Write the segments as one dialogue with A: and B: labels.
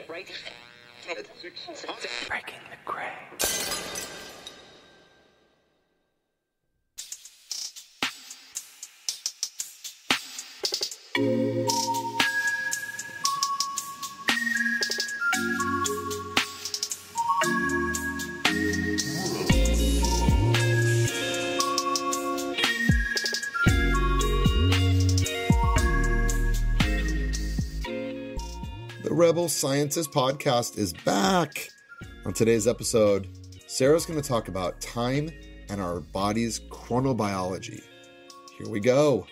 A: Breaking the gray.
B: The Rebel Scientist podcast is back. On today's episode, Sarah's going to talk about time and our body's chronobiology. Here we go.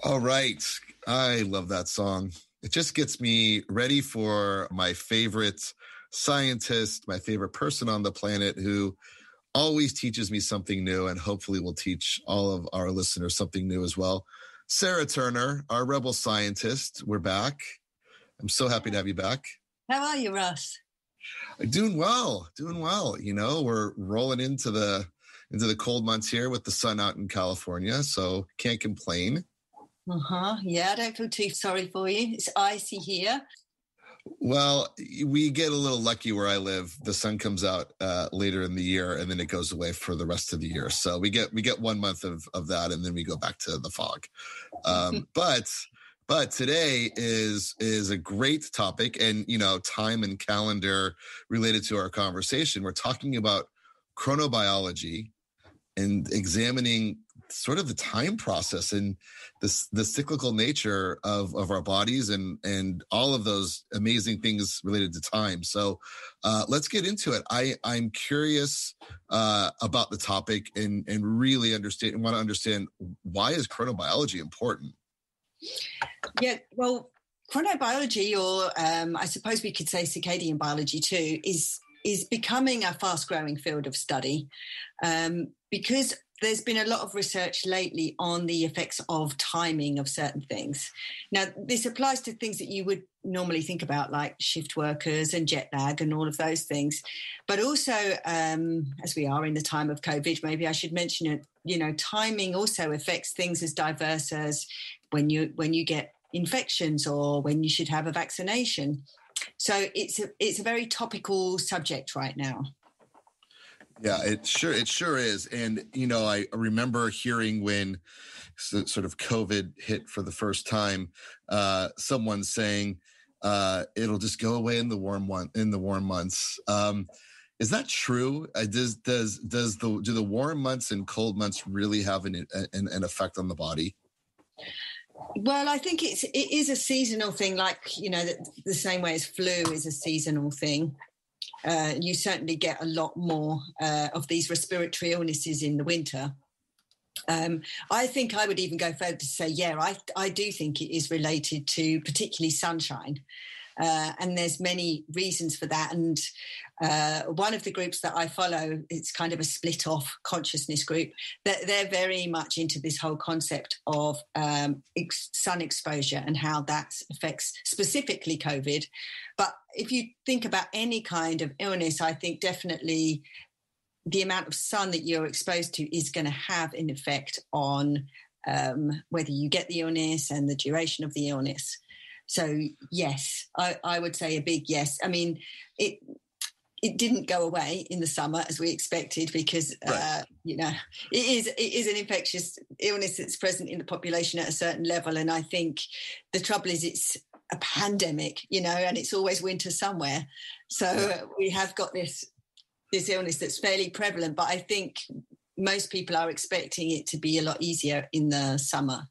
B: All right. I love that song. It just gets me ready for my favorite scientist, my favorite person on the planet who always teaches me something new and hopefully will teach all of our listeners something new as well. Sarah Turner, our Rebel Scientist. We're back. I'm so happy to have you back.
C: How are you, Russ?
B: Doing well. You know, we're rolling into the cold months here with the sun out in California, so can't complain.
C: Yeah, I don't feel too sorry for you. It's icy here.
B: Well, we get a little lucky where I live. The sun comes out later in the year, and then it goes away for the rest of the year. So we get 1 month of that, and then we go back to the fog. But today is a great topic, and you know, time and calendar related to our conversation. We're talking about chronobiology and examining sort of the time process and the cyclical nature of our bodies and all of those amazing things related to time. So let's get into it. I'm curious about the topic and really want to understand, why is chronobiology important?
C: Yeah, well, chronobiology, or I suppose we could say circadian biology too, is becoming a fast-growing field of study because there's been a lot of research lately on the effects of timing of certain things. Now, this applies to things that you would normally think about, like shift workers and jet lag and all of those things. But also, as we are in the time of COVID, maybe I should mention it, you know, timing also affects things as diverse as when you get infections or when you should have a vaccination. So it's a very topical subject right now.
B: Yeah, it sure is. And, you know, I remember hearing when sort of COVID hit for the first time, someone saying it'll just go away in the warm months. Is that true? Do the warm months and cold months really have an effect on the body?
C: Well, I think it is a seasonal thing, like, you know, the same way as flu is a seasonal thing. You certainly get a lot more of these respiratory illnesses in the winter. I think I would even go further to say, I do think it is related to particularly sunshine. And there's many reasons for that. And one of the groups that I follow, it's kind of a split off consciousness group, that they're very much into this whole concept of sun exposure and how that affects specifically COVID. But if you think about any kind of illness, I think definitely the amount of sun that you're exposed to is going to have an effect on whether you get the illness and the duration of the illness. So, yes, I would say a big yes. I mean, it didn't go away in the summer as we expected because, you know, it is an infectious illness that's present in the population at a certain level. And I think the trouble is it's a pandemic, you know, and it's always winter somewhere. So we have got this illness that's fairly prevalent, but I think most people are expecting it to be a lot easier in the summer.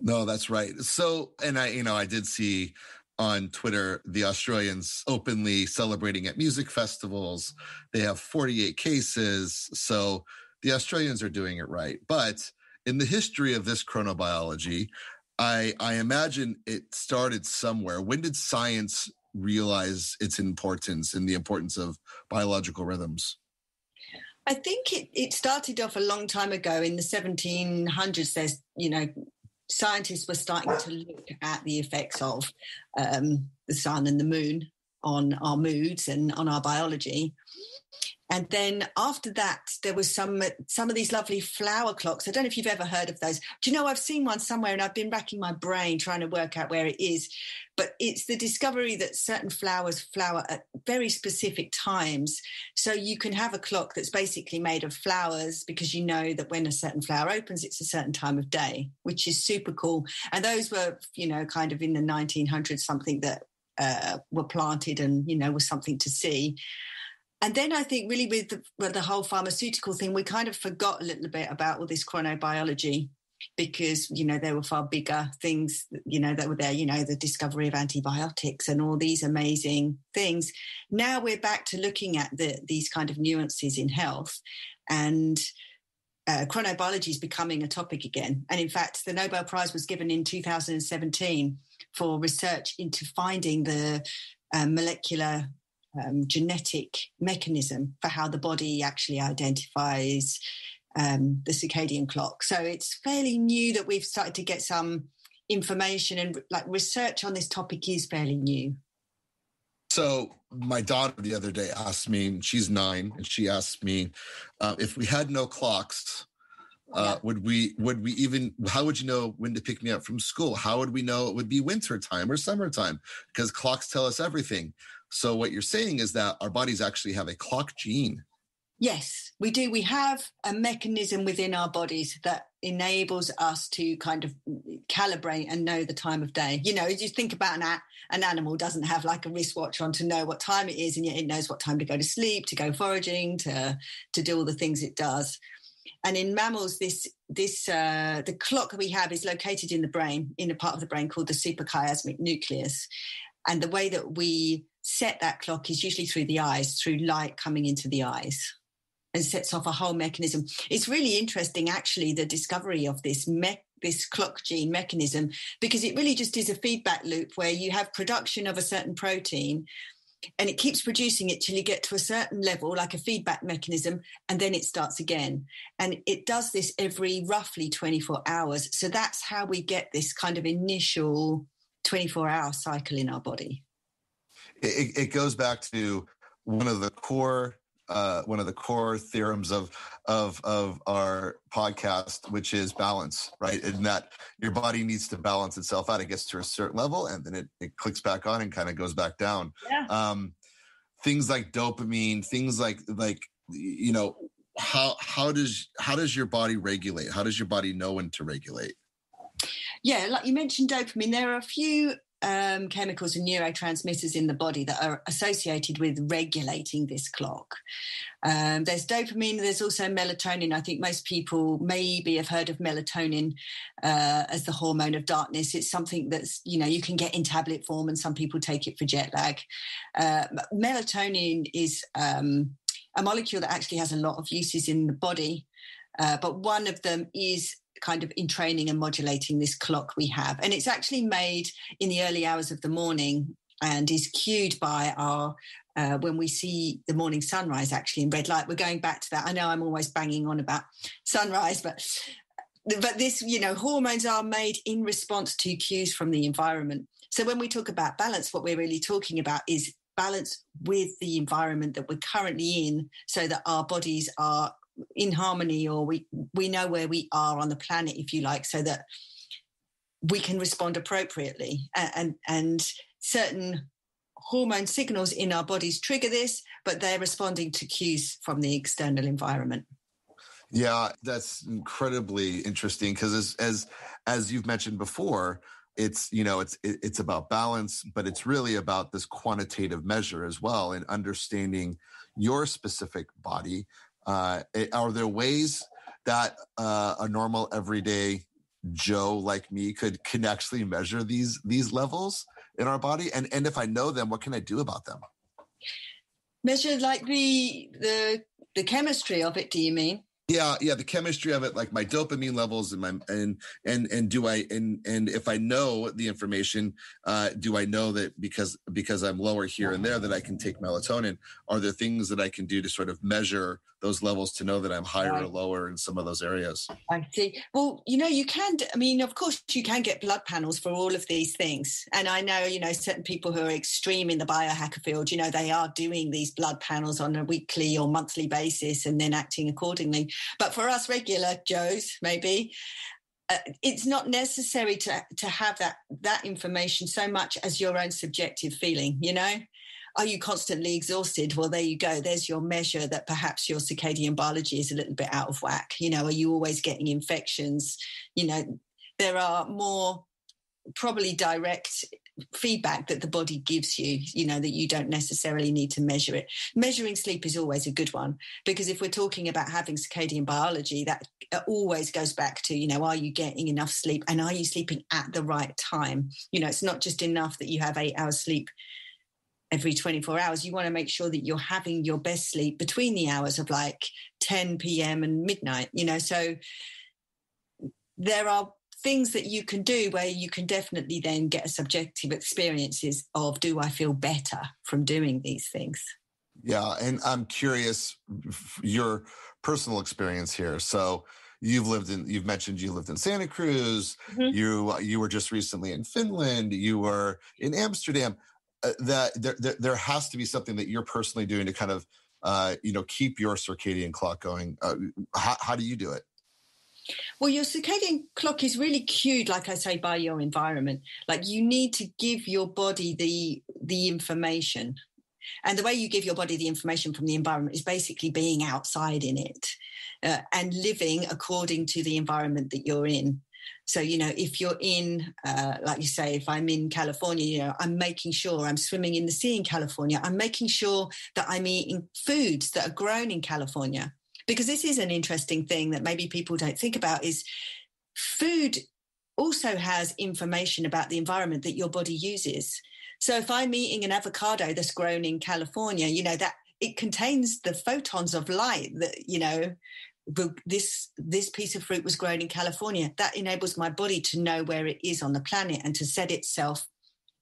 B: No, that's right. So, and I did see on Twitter, the Australians openly celebrating at music festivals. They have 48 cases. So the Australians are doing it right. But in the history of this chronobiology, I imagine it started somewhere. When did science realize its importance and the importance of biological rhythms?
C: I think it started off a long time ago in the 1700s. There's, you know, scientists were starting to look at the effects of the sun and the moon on our moods and on our biology. And then after that, there was some of these lovely flower clocks. I don't know if you've ever heard of those. Do you know, I've seen one somewhere and I've been racking my brain trying to work out where it is. But it's the discovery that certain flowers flower at very specific times. So you can have a clock that's basically made of flowers because you know that when a certain flower opens, it's a certain time of day, which is super cool. And those were, kind of in the 1900s, something that were planted and, was something to see. And then I think really with the whole pharmaceutical thing, we kind of forgot a little bit about all this chronobiology because, there were far bigger things, that were there, the discovery of antibiotics and all these amazing things. Now we're back to looking at these kind of nuances in health, and chronobiology is becoming a topic again. And in fact, the Nobel Prize was given in 2017 for research into finding the molecular genetic mechanism for how the body actually identifies the circadian clock. So it's fairly new that we've started to get some information, and like research on this topic is fairly new.
B: So my daughter the other day asked me, she's 9, and she asked me if we had no clocks, would we even, how would you know when to pick me up from school? How would we know it would be winter time or summertime? Because clocks tell us everything. So what you're saying is that our bodies actually have a clock gene.
C: Yes, we do. We have a mechanism within our bodies that enables us to kind of calibrate and know the time of day. You think about an animal doesn't have like a wristwatch on to know what time it is, and yet it knows what time to go to sleep, to go foraging, to do all the things it does. And in mammals, the clock we have is located in the brain, in a part of the brain called the suprachiasmatic nucleus. And the way that we set that clock is usually through the eyes, through light coming into the eyes, and sets off a whole mechanism. It's really interesting, actually, the discovery of this clock gene mechanism, because it really just is a feedback loop where you have production of a certain protein and it keeps producing it till you get to a certain level, like a feedback mechanism, and then it starts again. And it does this every roughly 24 hours. So that's how we get this kind of initial 24-hour cycle in our body.
B: It goes back to one of the core theorems of our podcast, which is balance, right? And that your body needs to balance itself out. It gets to a certain level, and then it clicks back on and kind of goes back down. Yeah. Things like dopamine, things like how does your body regulate? How does your body know when to regulate?
C: Yeah, like you mentioned dopamine, there are a few chemicals and neurotransmitters in the body that are associated with regulating this clock. There's dopamine, there's also melatonin. I think most people maybe have heard of melatonin as the hormone of darkness. It's something that's, you can get in tablet form, and some people take it for jet lag. Melatonin is a molecule that actually has a lot of uses in the body, but one of them is kind of in training and modulating this clock we have. And it's actually made in the early hours of the morning and is cued by our, when we see the morning sunrise actually in red light. We're going back to that. I know I'm always banging on about sunrise, but this, hormones are made in response to cues from the environment. So when we talk about balance, what we're really talking about is balance with the environment that we're currently in, so that our bodies are in harmony, or we know where we are on the planet, if you like, so that we can respond appropriately. And certain hormone signals in our bodies trigger this, but they're responding to cues from the external environment.
B: Yeah, that's incredibly interesting, because as you've mentioned before, it's about balance, but it's really about this quantitative measure as well, and understanding your specific body. Are there ways that a normal everyday Joe like me can actually measure these levels in our body? And if I know them, what can I do about them?
C: Measure like the chemistry of it, do you mean?
B: Yeah, the chemistry of it, like my dopamine levels and if I know the information, do I know that because I'm lower here and there that I can take melatonin? Are there things that I can do to sort of measure those levels to know that I'm higher or lower in some of those areas.
C: I see. Well, you can, of course, you can get blood panels for all of these things. And I know, certain people who are extreme in the biohacker field, they are doing these blood panels on a weekly or monthly basis and then acting accordingly. But for us regular Joes, maybe, it's not necessary to have that information so much as your own subjective feeling, Are you constantly exhausted? Well, there you go. There's your measure that perhaps your circadian biology is a little bit out of whack. Are you always getting infections? There are more probably direct feedback that the body gives you, that you don't necessarily need to measure it. Measuring sleep is always a good one, because if we're talking about having circadian biology, that always goes back to, are you getting enough sleep, and are you sleeping at the right time? It's not just enough that you have 8 hours sleep every 24 hours. You want to make sure that you're having your best sleep between the hours of like 10 p.m. and midnight, so there are things that you can do where you can definitely then get a subjective experiences of, do I feel better from doing these things?
B: Yeah. And I'm curious your personal experience here. So you've mentioned you lived in Santa Cruz. Mm-hmm. You were just recently in Finland. You were in Amsterdam. That there has to be something that you're personally doing to kind of, keep your circadian clock going. How do you do it?
C: Well, your circadian clock is really cued, like I say, by your environment. Like, you need to give your body the information. And the way you give your body the information from the environment is basically being outside in it and living according to the environment that you're in. So, if you're in, like you say, if I'm in California, I'm making sure I'm swimming in the sea in California. I'm making sure that I'm eating foods that are grown in California. Because this is an interesting thing that maybe people don't think about, is food also has information about the environment that your body uses. So if I'm eating an avocado that's grown in California, that it contains the photons of light that, this piece of fruit was grown in California. That enables my body to know where it is on the planet and to set itself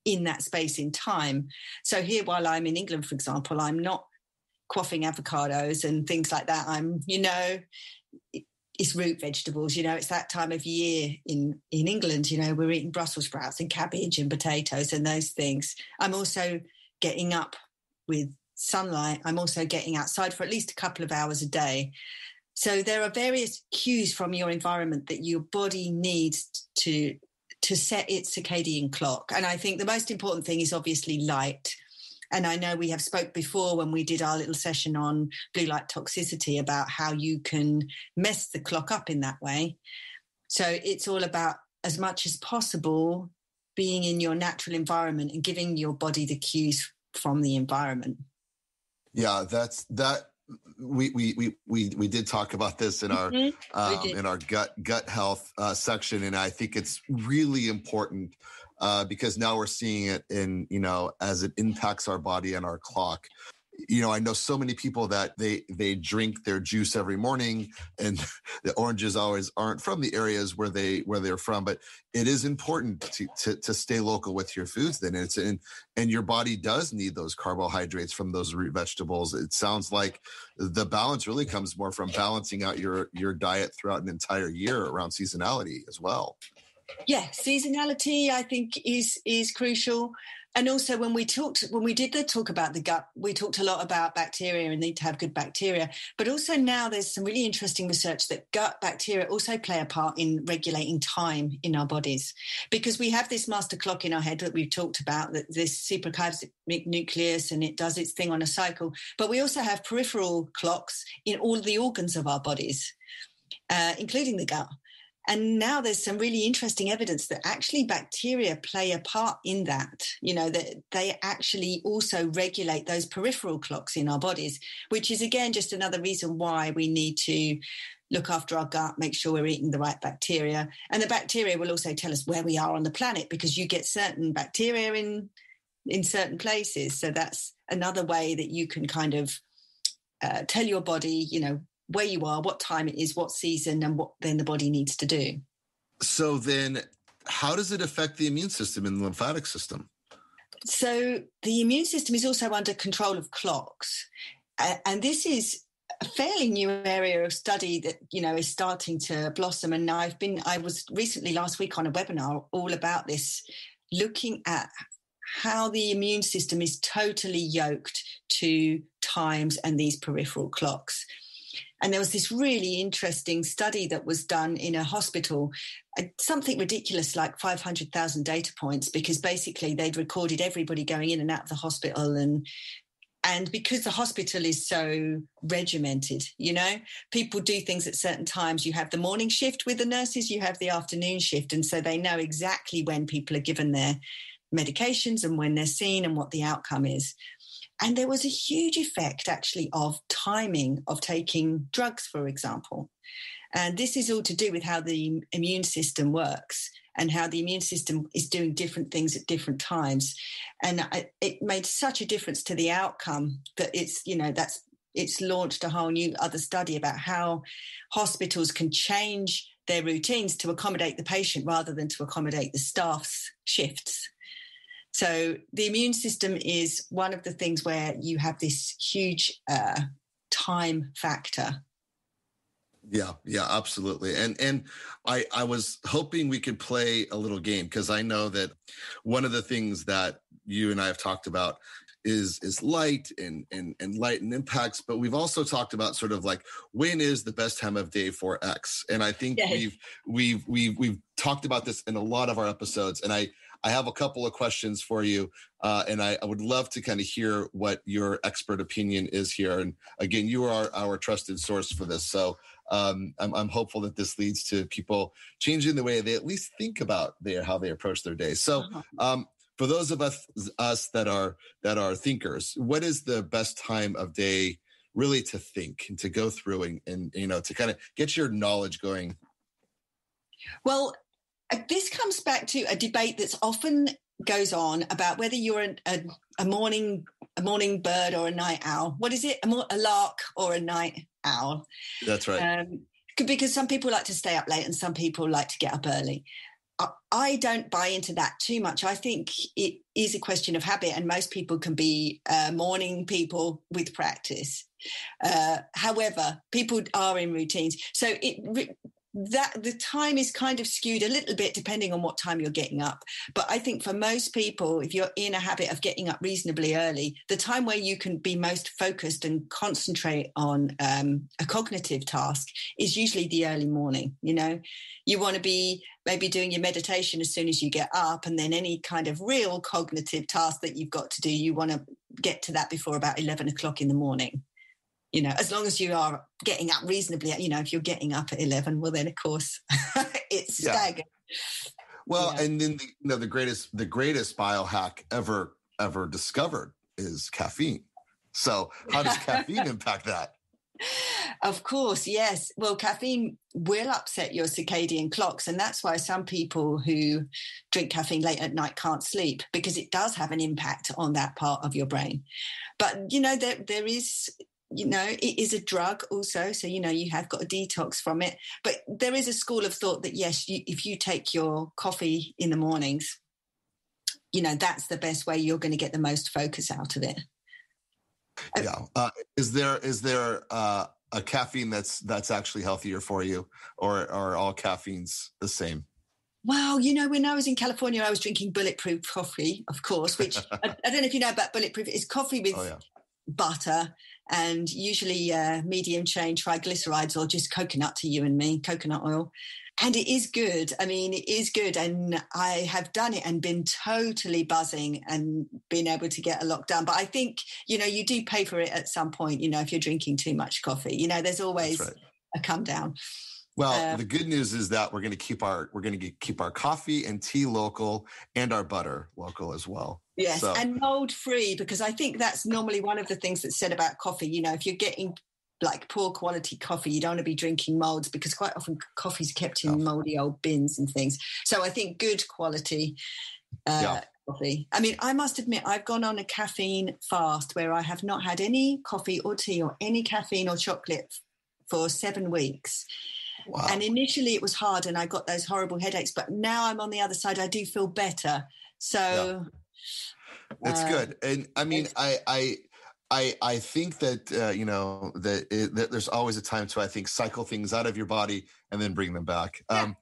C: in that space in time. So here, while I'm in England, for example, I'm not quaffing avocados and things like that. I'm, it's root vegetables, it's that time of year in England, we're eating Brussels sprouts and cabbage and potatoes and those things. I'm also getting up with sunlight. I'm also getting outside for at least a couple of hours a day. So there are various cues from your environment that your body needs to set its circadian clock. And I think the most important thing is obviously light. And I know we have spoke before when we did our little session on blue light toxicity about how you can mess the clock up in that way. So it's all about, as much as possible, being in your natural environment and giving your body the cues from the environment. Yeah,
B: we did talk about this in our in our gut health section, and I think it's really important because now we're seeing it in as it impacts our body and our clock. I know so many people that they drink their juice every morning, and the oranges always aren't from the areas where they're from. But it is important to stay local with your foods. Then and your body does need those carbohydrates from those root vegetables. It sounds like the balance really comes more from balancing out your diet throughout an entire year around seasonality as well.
C: Yeah, seasonality I think is crucial. And also when we did the talk about the gut, we talked a lot about bacteria and need to have good bacteria. But also now there's some really interesting research that gut bacteria also play a part in regulating time in our bodies, because we have this master clock in our head that we've talked about, that this suprachiasmatic nucleus, and it does its thing on a cycle. But we also have peripheral clocks in all the organs of our bodies, including the gut. And now there's some really interesting evidence that actually bacteria play a part in that, that they actually also regulate those peripheral clocks in our bodies, which is, again, just another reason why we need to look after our gut, make sure we're eating the right bacteria. And the bacteria will also tell us where we are on the planet, because you get certain bacteria in certain places. So that's another way that you can kind of tell your body, where you are, what time it is, what season, and what then the body needs to do.
B: So then how does it affect the immune system and the lymphatic system?
C: So the immune system is also under control of clocks. And this is a fairly new area of study that, is starting to blossom. And I was recently last week on a webinar all about this, looking at how the immune system is totally yoked to times and these peripheral clocks. And there was this really interesting study that was done in a hospital, something ridiculous like 500,000 data points, because basically they'd recorded everybody going in and out of the hospital. And because the hospital is so regimented, people do things at certain times. You have the morning shift with the nurses, you have the afternoon shift. And so they know exactly when people are given their medications and when they're seen and what the outcome is. And there was a huge effect, actually, of timing of taking drugs, for example. And this is all to do with how the immune system works and how the immune system is doing different things at different times. And it made such a difference to the outcome that it's launched a whole new other study about how hospitals can change their routines to accommodate the patient rather than to accommodate the staff's shifts. So the immune system is one of the things where you have this huge time factor.
B: Yeah, absolutely. And I was hoping we could play a little game, because I know that one of the things that you and I have talked about is light and light and impacts, but we've also talked about sort of like, when is the best time of day for X? And I think we've talked about this in a lot of our episodes, and I have a couple of questions for you, and I would love to kind of hear what your expert opinion is here. And again, you are our trusted source for this. So I'm hopeful that this leads to people changing the way they at least think about how they approach their day. So for those of us that are thinkers, what is the best time of day really to think and to go through and to kind of get your knowledge going?
C: Well, this comes back to a debate that's often goes on about whether you're a morning bird or a night owl. What is it? A lark or a night owl?
B: That's right.
C: Because some people like to stay up late and some people like to get up early. I don't buy into that too much. I think it is a question of habit, and most people can be morning people with practice. However, people are in routines. So that the time is kind of skewed a little bit depending on what time you're getting up. But I think for most people, if you're in a habit of getting up reasonably early, the time where you can be most focused and concentrate on a cognitive task is usually the early morning. You want to be maybe doing your meditation as soon as you get up, and then any kind of real cognitive task that you've got to do, you want to get to that before about 11 o'clock in the morning. As long as you are getting up reasonably, if you're getting up at 11, well, then of course it's staggered.
B: Well, and then the greatest biohack ever discovered is caffeine. So how does caffeine impact that?
C: Of course, yes. Well, caffeine will upset your circadian clocks, and that's why some people who drink caffeine late at night can't sleep, because it does have an impact on that part of your brain. But there is. It is a drug also. So, you have got a detox from it. But there is a school of thought that, yes, if you take your coffee in the mornings, that's the best way you're going to get the most focus out of it.
B: Yeah. Is there a caffeine that's actually healthier for you, or are all caffeines the same?
C: Well, when I was in California, I was drinking Bulletproof Coffee, of course, which I don't know if you know about Bulletproof. It's coffee with butter and usually medium chain triglycerides, or just coconut to you and me, coconut oil. And it is good. I mean, it is good. And I have done it and been totally buzzing and been able to get a lot done. But I think, you do pay for it at some point, if you're drinking too much coffee. There's always a come down.
B: Well, the good news is that we're going to keep our coffee and tea local, and our butter local as well.
C: Yes, and mold free, because I think that's normally one of the things that's said about coffee. If you're getting like poor quality coffee, you don't want to be drinking molds, because quite often coffee's kept in moldy old bins and things. So I think good quality coffee. I mean, I must admit, I've gone on a caffeine fast where I have not had any coffee or tea or any caffeine or chocolate for 7 weeks. Wow. And initially it was hard and I got those horrible headaches, but now I'm on the other side. I do feel better. So
B: that's good. And I mean, I think that, that there's always a time to, I think, cycle things out of your body and then bring them back.
C: Yeah.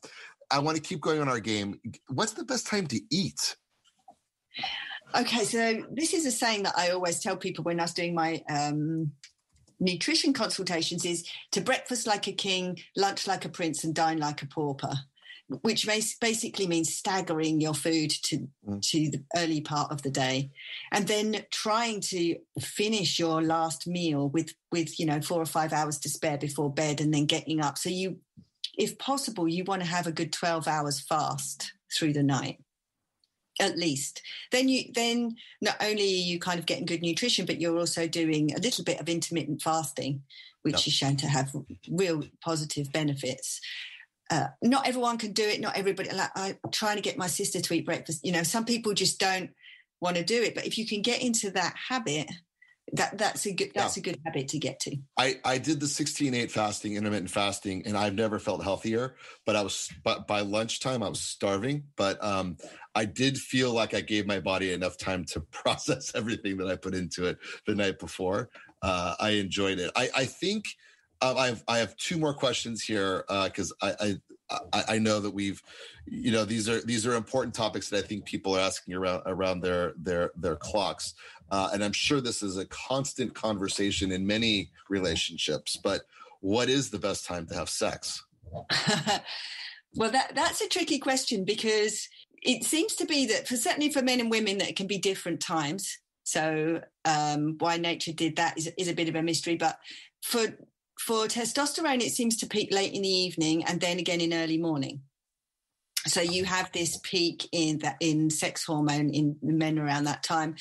B: I want to keep going on our game. What's the best time to eat?
C: Okay, so this is a saying that I always tell people when I was doing my nutrition consultations is to breakfast like a king, lunch like a prince, and dine like a pauper, which basically means staggering your food to the early part of the day, and then trying to finish your last meal with 4 or 5 hours to spare before bed, and then getting up. So you, if possible, you want to have a good 12 hours fast through the night, at least. Then not only are you kind of getting good nutrition, but you're also doing a little bit of intermittent fasting, which is shown to have real positive benefits. Not everyone can do it. Not everybody. Like, I'm trying to get my sister to eat breakfast. Some people just don't want to do it. But if you can get into that habit, that's a good habit to get to.
B: I did the 16/8 fasting, intermittent fasting, and I've never felt healthier. But by lunchtime I was starving. But I did feel like I gave my body enough time to process everything that I put into it the night before. I enjoyed it. I think I have two more questions here because I know that we've, these are important topics that I think people are asking around their clocks. And I'm sure this is a constant conversation in many relationships, but what is the best time to have sex?
C: Well, that's a tricky question because it seems to be that certainly for men and women that it can be different times. So why nature did that is a bit of a mystery, but for testosterone, it seems to peak late in the evening and then again in early morning. So you have this peak in sex hormone in men around that time.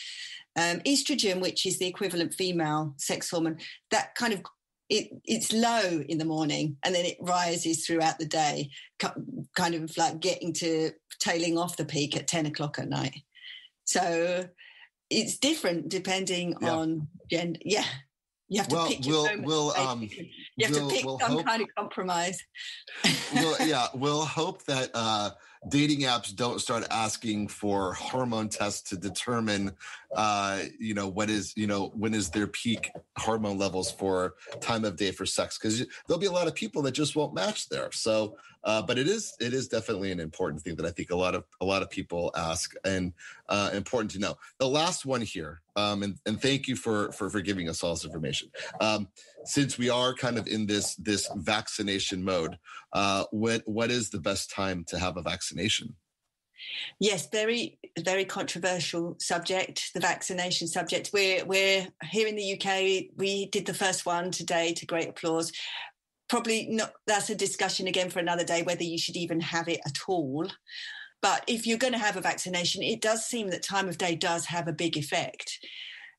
C: Estrogen, which is the equivalent female sex hormone, that kind of it's low in the morning and then it rises throughout the day, kind of like tailing off the peak at 10 o'clock at night. So it's different depending on gender. Yeah. You have to pick your moment. You have to pick some kind of compromise.
B: We'll hope that dating apps don't start asking for hormone tests to determine, when is their peak hormone levels for time of day for sex, because there'll be a lot of people that just won't match there. So, but it is definitely an important thing that I think a lot of people ask, and important to know. The last one here, and thank you for giving us all this information. Since we are kind of in this vaccination mode, what is the best time to have a vaccination?
C: Yes, very, very controversial subject, the vaccination subject. We're here in the UK. We did the first one today to great applause. Probably not. That's a discussion again for another day, whether you should even have it at all. But if you're going to have a vaccination, it does seem that time of day does have a big effect.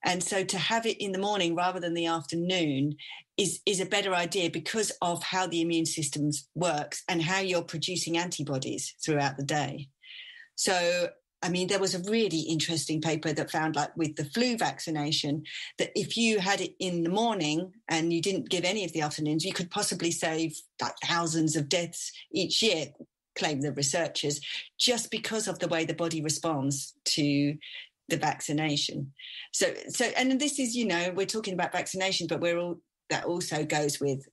C: And so to have it in the morning rather than the afternoon is a better idea because of how the immune system works and how you're producing antibodies throughout the day. So, I mean, there was a really interesting paper that found, like with the flu vaccination, that if you had it in the morning and you didn't give any of the afternoons, you could possibly save like thousands of deaths each year, claim the researchers, just because of the way the body responds to the vaccination. So, and this is, we're talking about vaccination, but that also goes with,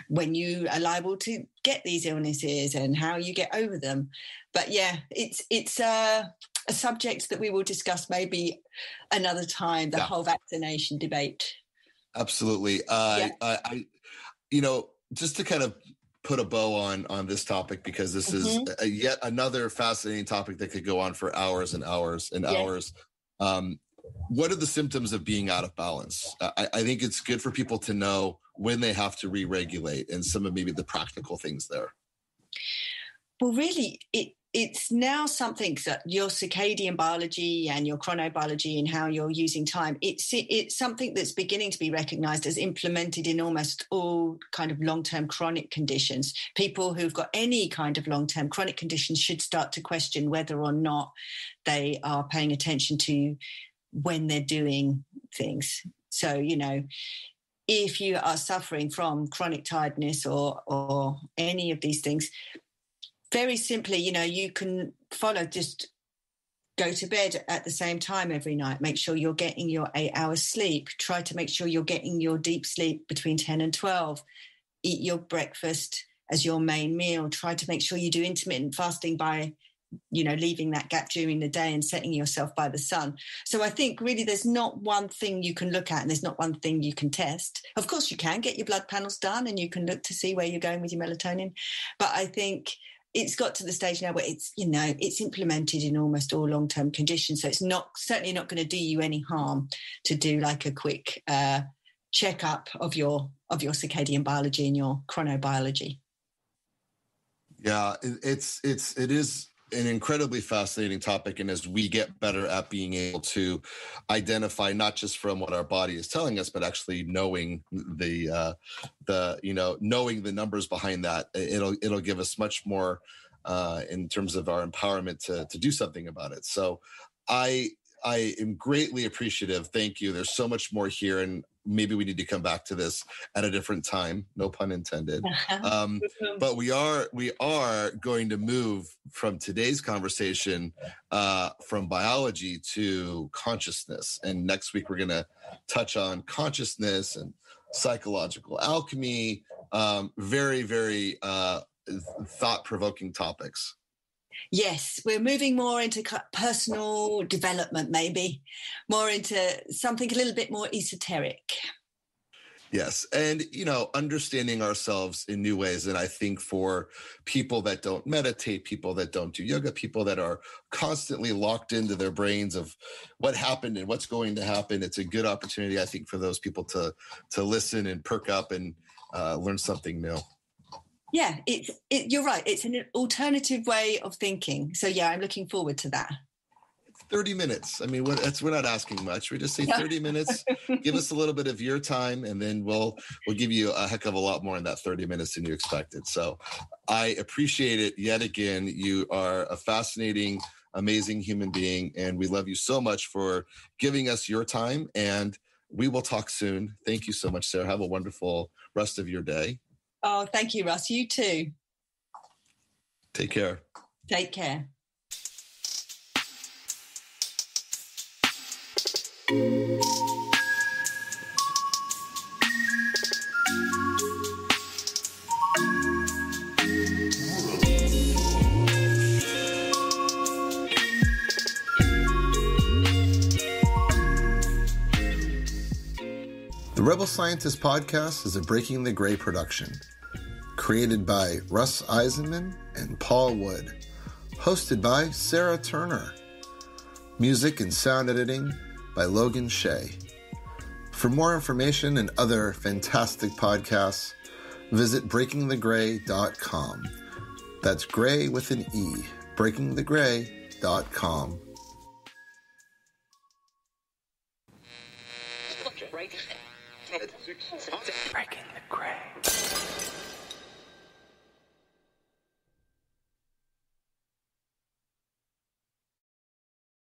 C: when you are liable to get these illnesses and how you get over them. But yeah, it's a subject that we will discuss maybe another time, the whole vaccination debate.
B: Absolutely. Just to kind of put a bow on this topic, because this is yet another fascinating topic that could go on for hours and hours and hours. What are the symptoms of being out of balance? I think it's good for people to know when they have to re-regulate and some of maybe the practical things there.
C: Well, really, it's now something that your circadian biology and your chronobiology and how you're using time, it's something that's beginning to be recognized as implemented in almost all kind of long-term chronic conditions. People who've got any kind of long-term chronic conditions should start to question whether or not they are paying attention to when they're doing things. So, if you are suffering from chronic tiredness or any of these things, very simply, you can follow just Go to bed at the same time every night. Make sure you're getting your 8 hours sleep. Try to make sure you're getting your deep sleep between 10 and 12. Eat your breakfast as your main meal. Try to make sure you do intermittent fasting by, leaving that gap during the day and setting yourself by the sun. So I think really there's not one thing you can look at and there's not one thing you can test. Of course, you can get your blood panels done and you can look to see where you're going with your melatonin. But I think it's got to the stage now where it's, it's implemented in almost all long-term conditions. So it's certainly not going to do you any harm to do like a quick checkup of your circadian biology and your chronobiology.
B: Yeah, it is an incredibly fascinating topic. And as we get better at being able to identify, not just from what our body is telling us, but actually knowing knowing the numbers behind that, it'll give us much more in terms of our empowerment to do something about it. So I am greatly appreciative. Thank you. There's so much more here, and maybe we need to come back to this at a different time. No pun intended. But we are going to move from today's conversation from biology to consciousness. And next week, we're going to touch on consciousness and psychological alchemy. Very, very thought-provoking topics.
C: Yes, we're moving more into personal development, maybe more into something a little bit more esoteric.
B: Yes. And, understanding ourselves in new ways. And I think for people that don't meditate, people that don't do yoga, people that are constantly locked into their brains of what happened and what's going to happen, it's a good opportunity, I think, for those people to listen and perk up and learn something new.
C: Yeah, you're right. It's an alternative way of thinking. So, yeah, I'm looking forward to that.
B: 30 minutes. I mean, we're not asking much. We just say 30 minutes. Give us a little bit of your time, and then we'll give you a heck of a lot more in that 30 minutes than you expected. So I appreciate it yet again. You are a fascinating, amazing human being, and we love you so much for giving us your time, and we will talk soon. Thank you so much, Sarah. Have a wonderful rest of your day.
C: Oh, thank you, Russ. You too.
B: Take care.
C: Take care.
B: The Rebel Scientist Podcast is a Breaking the Gray production. Created by Russ Eisenman and Paul Wood. Hosted by Sarah Turner. Music and sound editing by Logan Shea. For more information and other fantastic podcasts, visit breakingthegray.com. That's gray with an E. breakingthegray.com.
A: Breaking the gray.